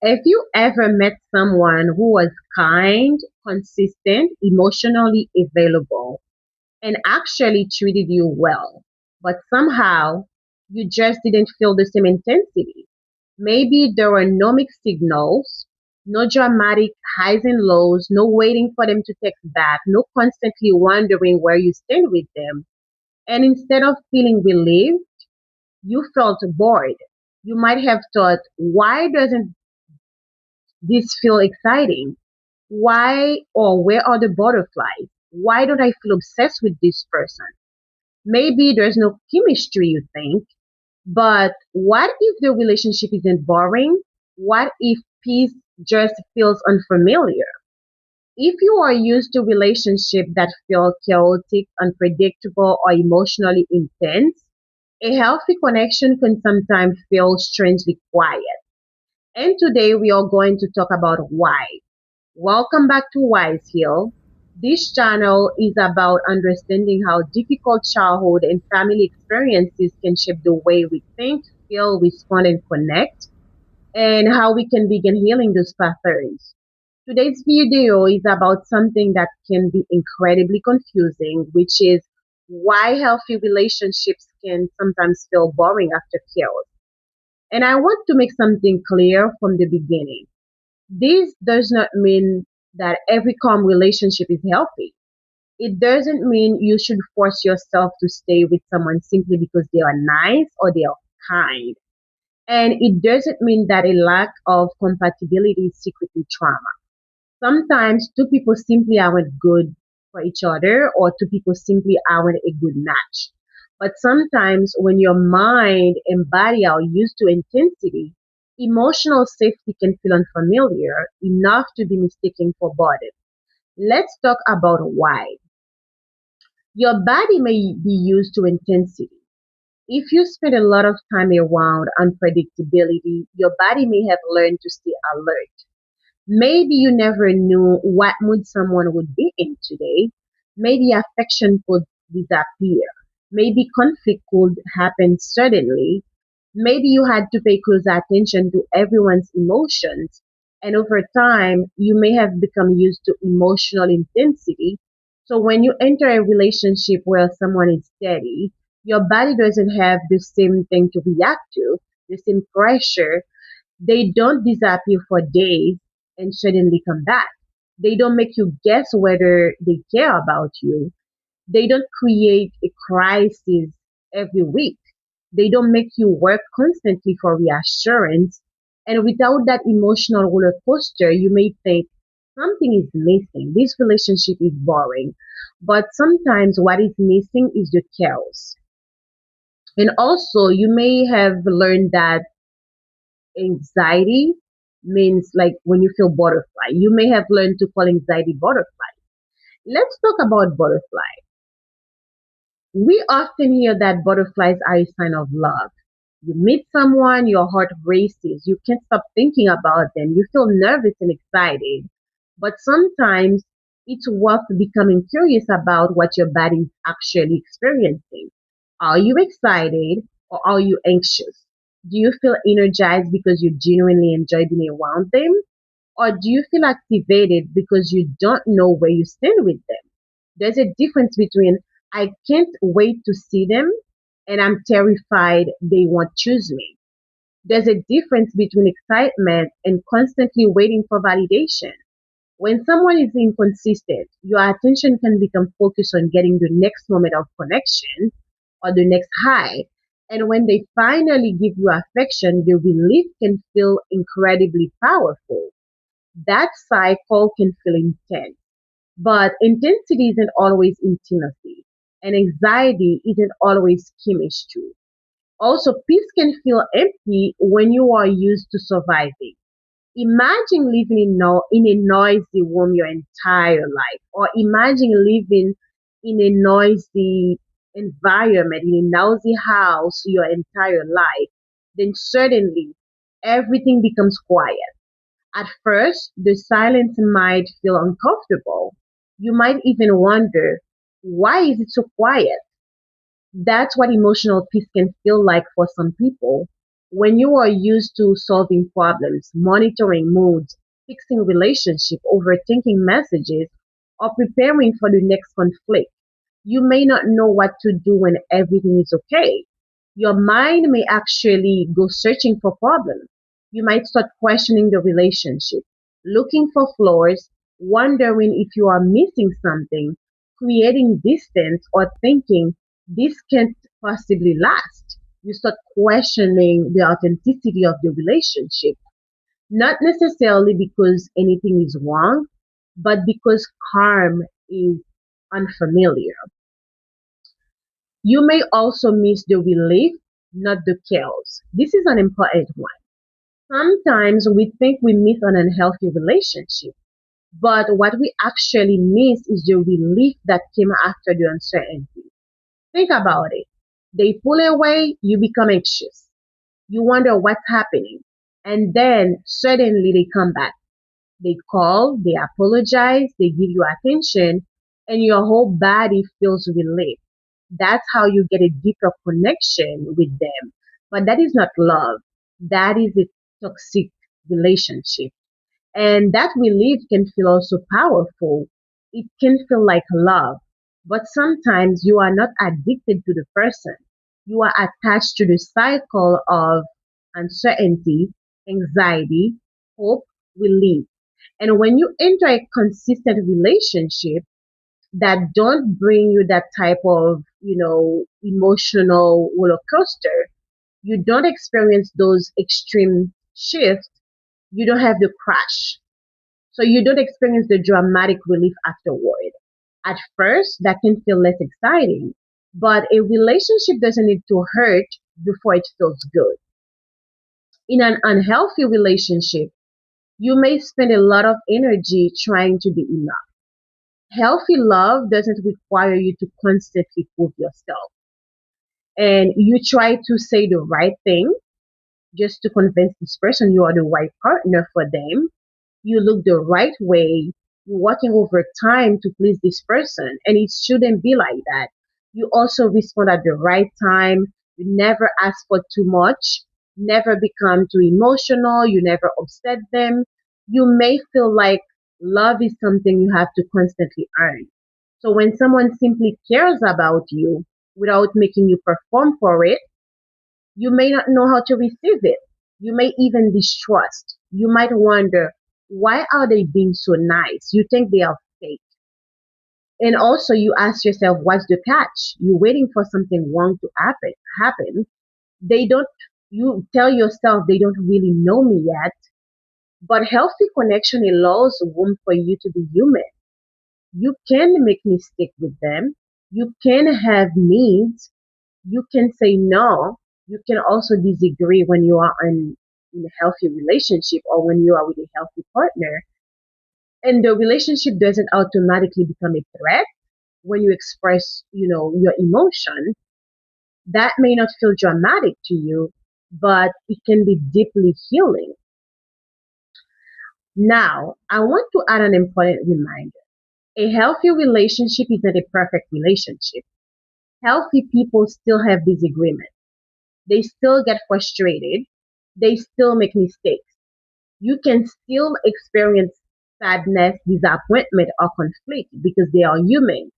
If you ever met someone who was kind, consistent, emotionally available, and actually treated you well, but somehow you just didn't feel the same intensity. Maybe there were no mixed signals, no dramatic highs and lows, no waiting for them to text back, no constantly wondering where you stand with them. And instead of feeling relieved, you felt bored. You might have thought, why doesn't this feel exciting? Why or where are the butterflies? Why don't I feel obsessed with this person? Maybe there's no chemistry, you think, but what if the relationship isn't boring? What if peace just feels unfamiliar? If you are used to relationships that feel chaotic, unpredictable, or emotionally intense, a healthy connection can sometimes feel strangely quiet. And today we are going to talk about why. Welcome back to Wise Hill. This channel is about understanding how difficult childhood and family experiences can shape the way we think, feel, respond, and connect, and how we can begin healing those patterns. Today's video is about something that can be incredibly confusing, which is why healthy relationships can sometimes feel boring after chaos. And I want to make something clear from the beginning. This does not mean that every calm relationship is healthy. It doesn't mean you should force yourself to stay with someone simply because they are nice or they are kind. And it doesn't mean that a lack of compatibility is secretly trauma. Sometimes two people simply aren't good for each other, or two people simply aren't a good match. But sometimes when your mind and body are used to intensity, emotional safety can feel unfamiliar enough to be mistaken for boredom. Let's talk about why. Your body may be used to intensity. If you spend a lot of time around unpredictability, your body may have learned to stay alert. Maybe you never knew what mood someone would be in today. Maybe affection could disappear. Maybe conflict could happen suddenly. Maybe you had to pay close attention to everyone's emotions. And over time, you may have become used to emotional intensity. So when you enter a relationship where someone is steady, your body doesn't have the same thing to react to, the same pressure. They don't disappear for days and suddenly come back. They don't make you guess whether they care about you. They don't create a crisis every week. They don't make you work constantly for reassurance. And without that emotional roller coaster, you may think something is missing. This relationship is boring. But sometimes what is missing is the chaos. And also, you may have learned that anxiety means like when you feel butterfly. You may have learned to call anxiety butterfly. Let's talk about butterfly. We often hear that butterflies are a sign of love. You meet someone, your heart races, you can't stop thinking about them, you feel nervous and excited. But sometimes it's worth becoming curious about what your body is actually experiencing. Are you excited or are you anxious? Do you feel energized because you genuinely enjoy being around them? Or do you feel activated because you don't know where you stand with them? There's a difference between I can't wait to see them and I'm terrified they won't choose me. There's a difference between excitement and constantly waiting for validation. When someone is inconsistent, your attention can become focused on getting the next moment of connection or the next high. And when they finally give you affection, the relief can feel incredibly powerful. That cycle can feel intense, but intensity isn't always intimacy, and anxiety isn't always chemistry. Also, peace can feel empty when you are used to surviving. Imagine living in a noisy room your entire life, or imagine living in a noisy environment, in a noisy house your entire life. Then suddenly, everything becomes quiet. At first, the silence might feel uncomfortable. You might even wonder, why is it so quiet? That's what emotional peace can feel like for some people. When you are used to solving problems, monitoring moods, fixing relationships, overthinking messages, or preparing for the next conflict, you may not know what to do when everything is okay. Your mind may actually go searching for problems. You might start questioning the relationship, looking for flaws, wondering if you are missing something, creating distance, or thinking this can't possibly last. You start questioning the authenticity of the relationship, not necessarily because anything is wrong, but because calm is unfamiliar. You may also miss the relief, not the chaos. This is an important one. Sometimes we think we miss an unhealthy relationship, but what we actually miss is the relief that came after the uncertainty. Think about it. They pull away, you become anxious. You wonder what's happening. And then suddenly they come back. They call, they apologize, they give you attention, and your whole body feels relief. That's how you get a deeper connection with them. But that is not love. That is a toxic relationship. And that relief can feel also powerful. It can feel like love. But sometimes you are not addicted to the person. You are attached to the cycle of uncertainty, anxiety, hope, relief. And when you enter a consistent relationship that don't bring you that type of, emotional roller coaster, you don't experience those extreme shifts, you don't have the crash. So you don't experience the dramatic relief afterward. At first, that can feel less exciting, but a relationship doesn't need to hurt before it feels good. In an unhealthy relationship, you may spend a lot of energy trying to be enough. Healthy love doesn't require you to constantly prove yourself. And you try to say the right thing just to convince this person you are the right partner for them. You look the right way. You're working over time to please this person, and it shouldn't be like that. You also respond at the right time. You never ask for too much, never become too emotional, you never upset them. You may feel like love is something you have to constantly earn. So when someone simply cares about you without making you perform for it, you may not know how to receive it. You may even distrust. You might wonder, why are they being so nice? You think they are fake. And also you ask yourself, what's the catch? You're waiting for something wrong to happen. They don't you tell yourself they don't really know me yet. But healthy connection allows room for you to be human. You can make mistakes with them. You can have needs. You can say no. You can also disagree when you are in a healthy relationship or when you are with a healthy partner. And the relationship doesn't automatically become a threat when you express, your emotion. That may not feel dramatic to you, but it can be deeply healing. Now, I want to add an important reminder. A healthy relationship is not a perfect relationship. Healthy people still have disagreements. They still get frustrated. They still make mistakes. You can still experience sadness, disappointment, or conflict because they are human.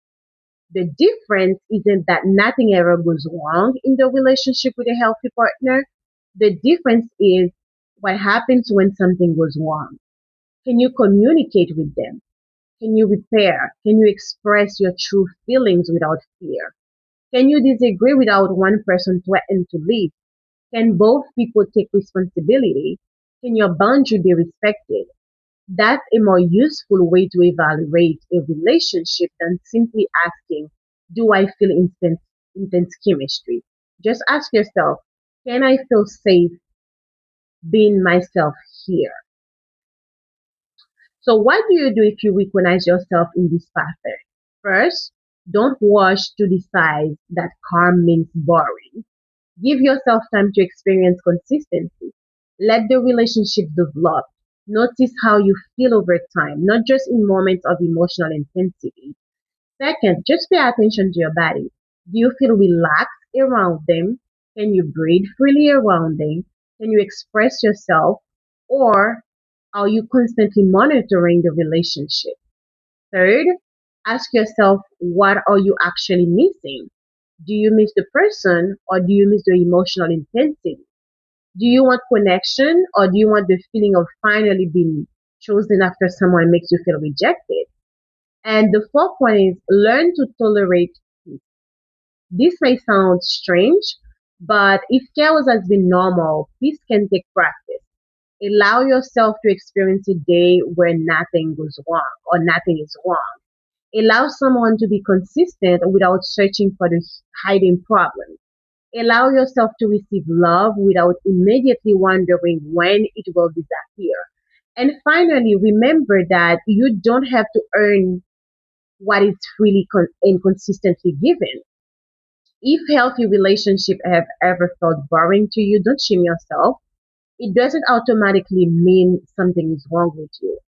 The difference isn't that nothing ever goes wrong in the relationship with a healthy partner. The difference is what happens when something goes wrong. Can you communicate with them? Can you repair? Can you express your true feelings without fear? Can you disagree without one person threatening to leave? Can both people take responsibility? Can your boundary be respected? That's a more useful way to evaluate a relationship than simply asking, do I feel intense chemistry? Just ask yourself, can I feel safe being myself here? So, what do you do if you recognize yourself in this pattern? First, don't rush to decide that calm means boring. Give yourself time to experience consistency. Let the relationship develop. Notice how you feel over time, not just in moments of emotional intensity. Second, just pay attention to your body. Do you feel relaxed around them? Can you breathe freely around them? Can you express yourself, or are you constantly monitoring the relationship? Third, ask yourself, what are you actually missing? Do you miss the person, or do you miss the emotional intensity? Do you want connection, or do you want the feeling of finally being chosen after someone makes you feel rejected? And the fourth one is learn to tolerate peace. This may sound strange, but if chaos has been normal, peace can take practice. Allow yourself to experience a day where nothing goes wrong or nothing is wrong. Allow someone to be consistent without searching for the hiding problems. Allow yourself to receive love without immediately wondering when it will disappear. And finally, remember that you don't have to earn what is freely and consistently given. If healthy relationships have ever felt boring to you, don't shame yourself. It doesn't automatically mean something is wrong with you.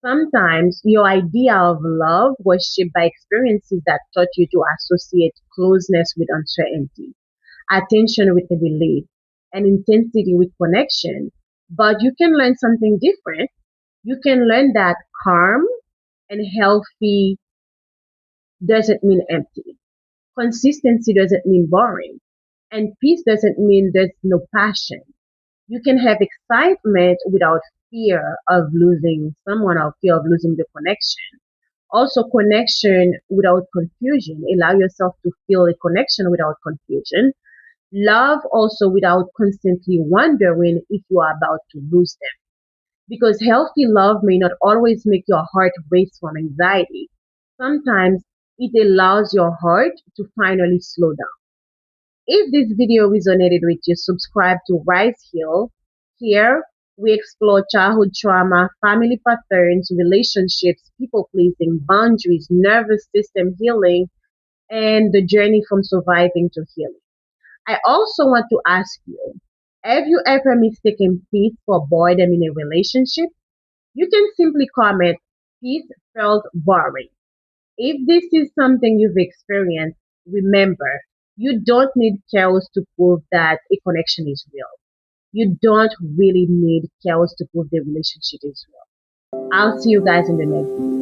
Sometimes your idea of love was shaped by experiences that taught you to associate closeness with uncertainty, attention with relief, and intensity with connection. But you can learn something different. You can learn that calm and healthy doesn't mean empty. Consistency doesn't mean boring. And peace doesn't mean there's no passion. You can have excitement without fear of losing someone or fear of losing the connection. Also, connection without confusion. Allow yourself to feel a connection without confusion. Love also without constantly wondering if you are about to lose them. Because healthy love may not always make your heart race from anxiety. Sometimes it allows your heart to finally slow down. If this video resonated with you, subscribe to Rise Heal. Here, we explore childhood trauma, family patterns, relationships, people pleasing, boundaries, nervous system healing, and the journey from surviving to healing. I also want to ask you, have you ever mistaken peace for boredom in a relationship? You can simply comment, peace felt boring. If this is something you've experienced, remember, you don't need chaos to prove that a connection is real. You don't really need chaos to prove the relationship is real. I'll see you guys in the next video.